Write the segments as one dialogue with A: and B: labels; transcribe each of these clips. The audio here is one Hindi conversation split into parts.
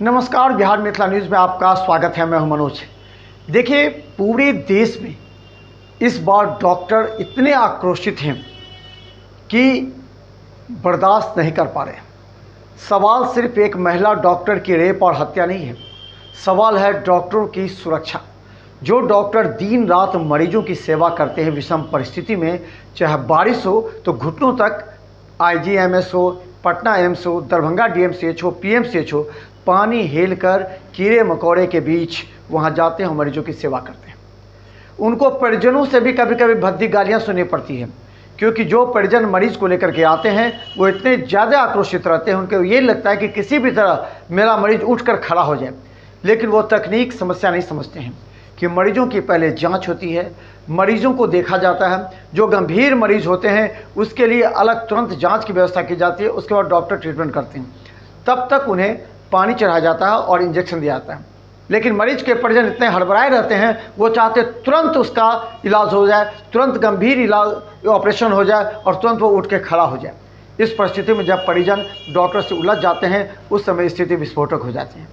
A: नमस्कार, बिहार मिथिला न्यूज़ में आपका स्वागत है। मैं हूं मनोज। देखिए, पूरे देश में इस बार डॉक्टर इतने आक्रोशित हैं कि बर्दाश्त नहीं कर पा रहे। सवाल सिर्फ एक महिला डॉक्टर की रेप और हत्या नहीं है, सवाल है डॉक्टरों की सुरक्षा। जो डॉक्टर दिन रात मरीजों की सेवा करते हैं विषम परिस्थिति में, चाहे बारिश हो तो घुटनों तक, IGMS हो, पटना एम्स हो, दरभंगा DMCH हो, PMCH हो, पानी हेल कर कीड़े मकोड़े के बीच वहाँ जाते हैं, मरीजों की सेवा करते हैं। उनको परिजनों से भी कभी कभी भद्दी गालियाँ सुननी पड़ती हैं, क्योंकि जो परिजन मरीज को लेकर के आते हैं वो इतने ज़्यादा आक्रोशित रहते हैं, उनको ये लगता है कि किसी भी तरह मेरा मरीज उठकर खड़ा हो जाए। लेकिन वो तकनीक समस्या नहीं समझते हैं कि मरीजों की पहले जांच होती है, मरीजों को देखा जाता है। जो गंभीर मरीज होते हैं उसके लिए अलग तुरंत जांच की व्यवस्था की जाती है, उसके बाद डॉक्टर ट्रीटमेंट करते हैं। तब तक उन्हें पानी चढ़ाया जाता है और इंजेक्शन दिया जाता है। लेकिन मरीज के परिजन इतने हड़बड़ाए रहते हैं, वो चाहते तुरंत उसका इलाज हो जाए, तुरंत गंभीर इलाज ऑपरेशन हो जाए और तुरंत वो उठ के खड़ा हो जाए। इस परिस्थिति में जब परिजन डॉक्टर से उलझ जाते हैं, उस समय स्थिति विस्फोटक हो जाती है।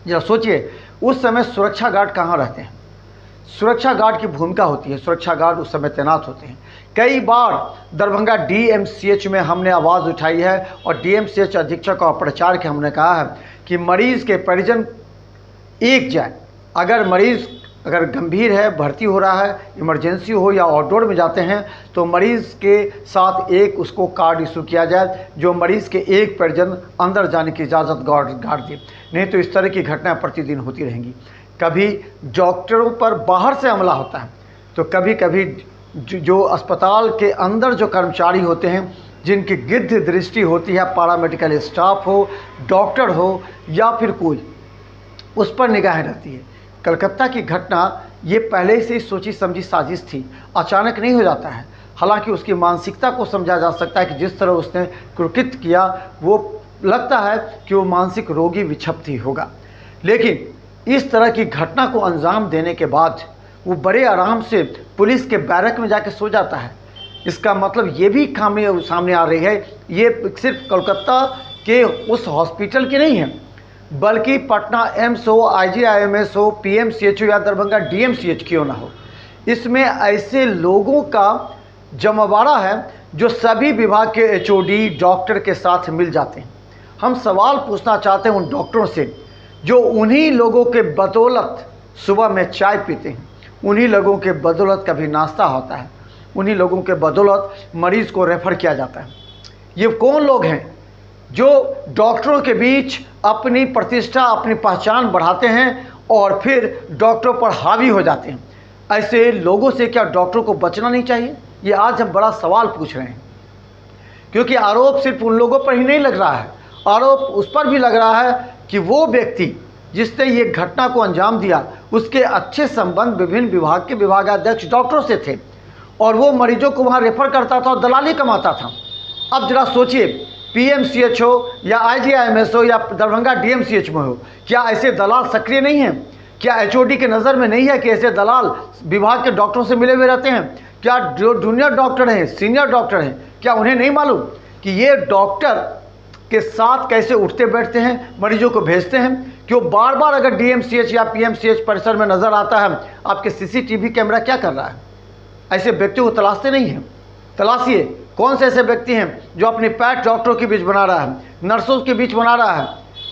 A: जरा सोचिए, उस समय सुरक्षा गार्ड कहाँ रहते हैं? सुरक्षा गार्ड की भूमिका होती है, सुरक्षा गार्ड उस समय तैनात होते हैं। कई बार दरभंगा DMCH में हमने आवाज़ उठाई है और DMCH अधीक्षक और प्राचार्य के हमने कहा है कि मरीज़ के परिजन एक जाए। अगर मरीज़ गंभीर है, भर्ती हो रहा है, इमरजेंसी हो या आउटडोर में जाते हैं, तो मरीज़ के साथ एक उसको कार्ड इशू किया जाए जो मरीज़ के एक परिजन अंदर जाने की इजाज़त गार्ड दे। नहीं तो इस तरह की घटनाएं प्रतिदिन होती रहेंगी। कभी डॉक्टरों पर बाहर से हमला होता है, तो कभी कभी जो अस्पताल के अंदर जो कर्मचारी होते हैं, जिनकी गिद्ध दृष्टि होती है, पैरामेडिकल स्टाफ हो, डॉक्टर हो या फिर कोई, उस पर निगाहें रहती है। कलकत्ता की घटना ये पहले से ही सोची समझी साजिश थी, अचानक नहीं हो जाता है। हालांकि उसकी मानसिकता को समझा जा सकता है कि जिस तरह उसने कृत्य किया, वो लगता है कि वो मानसिक रोगी विक्षिप्त होगा। लेकिन इस तरह की घटना को अंजाम देने के बाद वो बड़े आराम से पुलिस के बैरक में जाके सो जाता है। इसका मतलब ये भी सामने आ रही है, ये सिर्फ कोलकाता के उस हॉस्पिटल की नहीं है, बल्कि पटना एम्स हो, IGIMS हो, PMCH हो या दरभंगा DMCH क्यों ना हो, इसमें ऐसे लोगों का जमावड़ा है जो सभी विभाग के HOD डॉक्टर के साथ मिल जाते हैं। हम सवाल पूछना चाहते हैं उन डॉक्टरों से जो उन्हीं लोगों के बदौलत सुबह में चाय पीते हैं, उन्हीं लोगों के बदौलत कभी नाश्ता होता है, उन्हीं लोगों के बदौलत मरीज़ को रेफ़र किया जाता है। ये कौन लोग हैं जो डॉक्टरों के बीच अपनी प्रतिष्ठा, अपनी पहचान बढ़ाते हैं और फिर डॉक्टरों पर हावी हो जाते हैं? ऐसे लोगों से क्या डॉक्टरों को बचना नहीं चाहिए? ये आज हम बड़ा सवाल पूछ रहे हैं, क्योंकि आरोप सिर्फ उन लोगों पर ही नहीं लग रहा है, आरोप उस पर भी लग रहा है कि वो व्यक्ति जिसने ये घटना को अंजाम दिया, उसके अच्छे संबंध विभिन्न विभाग के विभागाध्यक्ष डॉक्टरों से थे और वो मरीजों को वहाँ रेफर करता था और दलाली कमाता था। अब जरा सोचिए, PMCH हो या IGIMS हो या दरभंगा DMCH में हो, क्या ऐसे दलाल सक्रिय नहीं हैं? क्या HOD के नज़र में नहीं है कि ऐसे दलाल विभाग के डॉक्टरों से मिले हुए रहते हैं? क्या जो जूनियर डॉक्टर हैं, सीनियर डॉक्टर हैं, क्या उन्हें नहीं मालूम कि ये डॉक्टर के साथ कैसे उठते बैठते हैं, मरीजों को भेजते हैं? क्यों बार बार अगर DMCH या PMCH परिसर में नज़र आता है, आपके CCTV कैमरा क्या कर रहा है? ऐसे व्यक्तियों को तलाशते नहीं हैं? तलाशिए, कौन से ऐसे व्यक्ति हैं जो अपनी पैठ डॉक्टरों के बीच बना रहा है, नर्सों के बीच बना रहा है,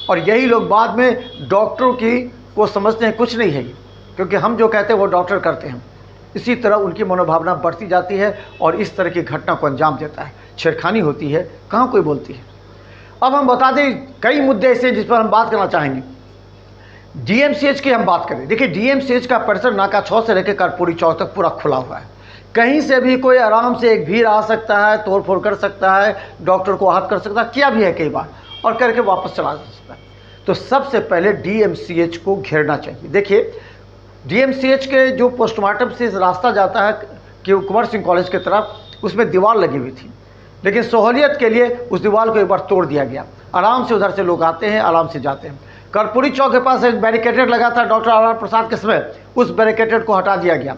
A: और यही लोग बाद में डॉक्टरों की को समझते हैं कुछ नहीं है, क्योंकि हम जो कहते हैं वो डॉक्टर करते हैं। इसी तरह उनकी मनोभावना बढ़ती जाती है और इस तरह की घटना को अंजाम देता है। छेड़खानी होती है, कहाँ कोई बोलती है। अब हम बता दें कई मुद्दे ऐसे जिस पर हम बात करना चाहेंगे। DMCH की हम बात करें, देखिए DMCH का परिसर नाका 6 से लेकर कर्पूरी चौक तक पूरा खुला हुआ है। कहीं से भी कोई आराम से एक भीड़ आ सकता है, तोड़ फोड़ कर सकता है, डॉक्टर को आहत कर सकता है, किया भी है कई बार, और करके वापस चला जा सकता है। तो सबसे पहले DMCH को घेरना चाहिए। देखिए, DMCH के जो पोस्टमार्टम से रास्ता जाता है कि कुंवर सिंह कॉलेज की तरफ, उसमें दीवार लगी हुई थी, लेकिन सहूलियत के लिए उस दीवार को एक बार तोड़ दिया गया। आराम से उधर से लोग आते हैं, आराम से जाते हैं। कर्पूरी चौक के पास एक बैरिकेटेड लगा था डॉक्टर आर प्रसाद के समय, उस बैरिकेटेड को हटा दिया गया,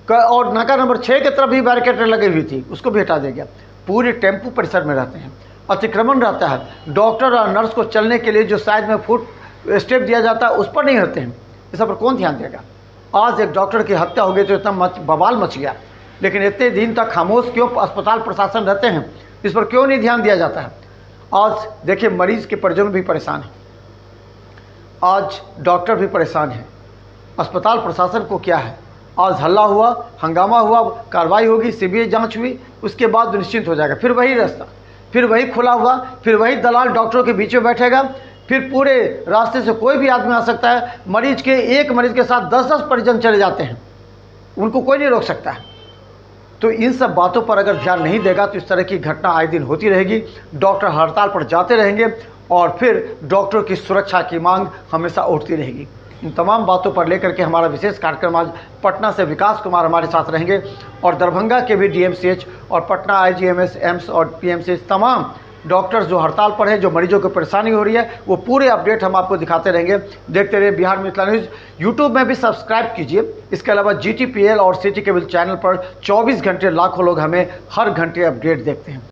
A: और नाका नंबर 6 की तरफ भी बैरिकेटेड लगी हुई थी, उसको भी हटा दिया गया। पूरे टेम्पू परिसर में रहते हैं, अतिक्रमण रहता है। डॉक्टर और नर्स को चलने के लिए जो साइड में फुट स्टेप दिया जाता है उस पर नहीं हटते हैं। इस पर कौन ध्यान देगा? आज एक डॉक्टर की हत्या हो गई तो इतना बवाल मच गया, लेकिन इतने दिन तक खामोश क्यों अस्पताल प्रशासन रहते हैं? इस पर क्यों नहीं ध्यान दिया जाता है? आज देखिए मरीज के परिजन भी परेशान हैं, आज डॉक्टर भी परेशान हैं, अस्पताल प्रशासन को क्या है? आज हल्ला हुआ, हंगामा हुआ, कार्रवाई होगी, सीबीआई जांच हुई, उसके बाद निश्चिंत हो जाएगा। फिर वही रास्ता, फिर वही खुला हुआ, फिर वही दलाल डॉक्टरों के बीच में बैठेगा, फिर पूरे रास्ते से कोई भी आदमी आ सकता है। एक मरीज के साथ 10-10 परिजन चले जाते हैं, उनको कोई नहीं रोक सकता है। तो इन सब बातों पर अगर ध्यान नहीं देगा तो इस तरह की घटना आए दिन होती रहेगी। डॉक्टर हड़ताल पर जाते रहेंगे और फिर डॉक्टरों की सुरक्षा की मांग हमेशा उठती रहेगी। इन तमाम बातों पर लेकर के हमारा विशेष कार्यक्रम आज पटना से विकास कुमार हमारे साथ रहेंगे और दरभंगा के भी डीएमसीएच और पटना आईजीएमएस, एम्स और पीएमसीएच तमाम डॉक्टर्स जो हड़ताल पर हैं, जो मरीजों को परेशानी हो रही है, वो पूरे अपडेट हम आपको दिखाते रहेंगे। देखते रहिए बिहार मिथिला न्यूज़। यूट्यूब में भी सब्सक्राइब कीजिए। इसके अलावा GTPL और सिटी केबल चैनल पर 24 घंटे लाखों लोग हमें हर घंटे अपडेट देखते हैं।